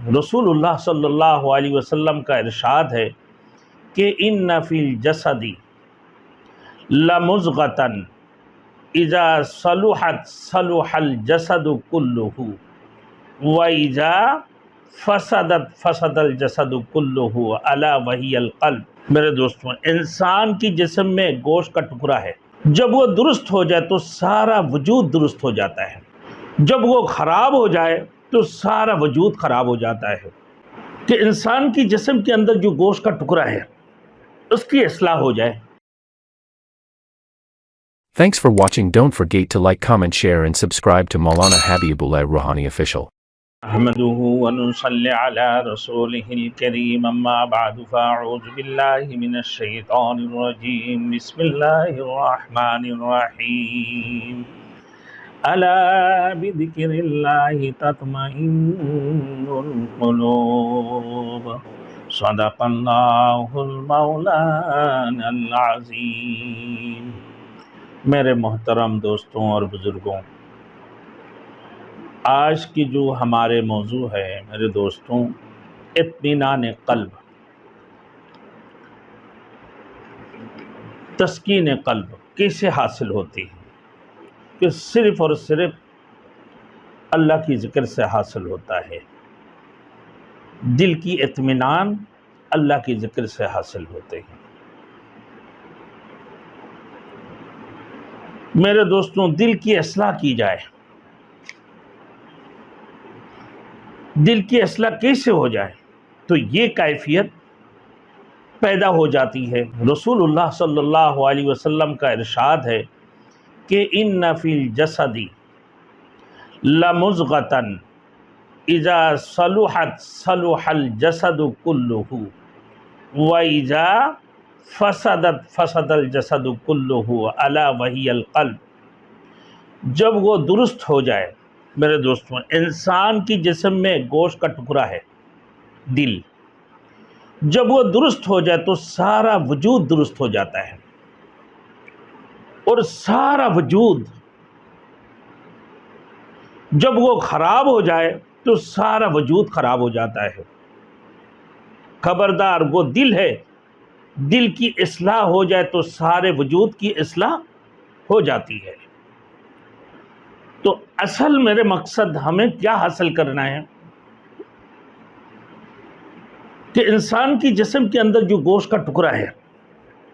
رسول اللہ صلی اللہ علیہ وسلم کا ارشاد ہے کہ ان فی الجسد لمضغۃ اذا صلحت صلح الجسد کلہ واذا فسدت فسد الجسد کلہ الا وہی القلب۔ میرے دوستوں، انسان کی جسم میں گوشت کا ٹکڑا ہے، جب وہ درست ہو جائے تو سارا وجود درست ہو جاتا ہے، جب وہ خراب ہو جائے تو سارا وجود خراب ہو جاتا ہے۔ کہ انسان کی جسم کے اندر جو گوشت کا ٹکڑا ہے اس کی اصلاح ہو جائے۔ Thanks for watching. Don't forget to like, comment, share and subscribe to Maulana Habibullah Rouhani Official. نحمده ونصلي على رسوله الكريم اما بعد فاعوذ بالله من الشيطان الرجيم بسم الله الرحمن الرحيم الا بذكر الله تطمئن القلوب صدق الله المولانا العظیم۔ میرے محترم دوستوں اور بزرگوں، آج کی جو ہمارے موضوع ہے میرے دوستوں، اطمینان قلب، تسکین قلب کیسے حاصل ہوتی ہے؟ کہ صرف اور صرف اللہ کی ذکر سے حاصل ہوتا ہے۔ دل کی اطمینان اللہ کی ذکر سے حاصل ہوتے ہیں۔ میرے دوستوں، دل کی اصلاح کی جائے، دل کی اصلاح کیسے ہو جائے؟ تو یہ کیفیت پیدا ہو جاتی ہے۔ رسول اللہ صلی اللہ علیہ وسلم کا ارشاد ہے کہ ان فی الجسد لمضغۃ اذا صلحت صلح الجسد کلہ واذا فسدت فسد الجسد کلہ الا وہی القلب۔ جب وہ درست ہو جائے، میرے دوستوں، انسان کی جسم میں گوشت کا ٹکڑا ہے، دل، جب وہ درست ہو جائے تو سارا وجود درست ہو جاتا ہے، اور سارا وجود جب وہ خراب ہو جائے تو سارا وجود خراب ہو جاتا ہے۔ خبردار، وہ دل ہے، دل کی اصلاح ہو جائے تو سارے وجود کی اصلاح ہو جاتی ہے۔ تو اصل میرے مقصد ہمیں کیا حاصل کرنا ہے؟ کہ انسان کی جسم کے اندر جو گوشت کا ٹکڑا ہے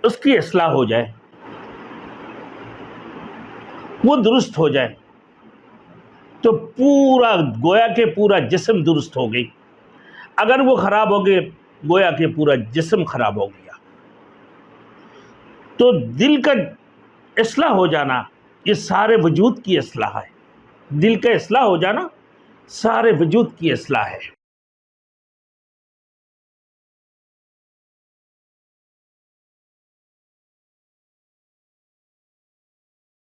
اس کی اصلاح ہو جائے، وہ درست ہو جائے تو پورا گویا کہ پورا جسم درست ہو گئی۔ اگر وہ خراب ہو گئے گویا کہ پورا جسم خراب ہو گیا۔ تو دل کا اصلاح ہو جانا یہ سارے وجود کی اصلاح ہے، دل کا اصلاح ہو جانا سارے وجود کی اصلاح ہے۔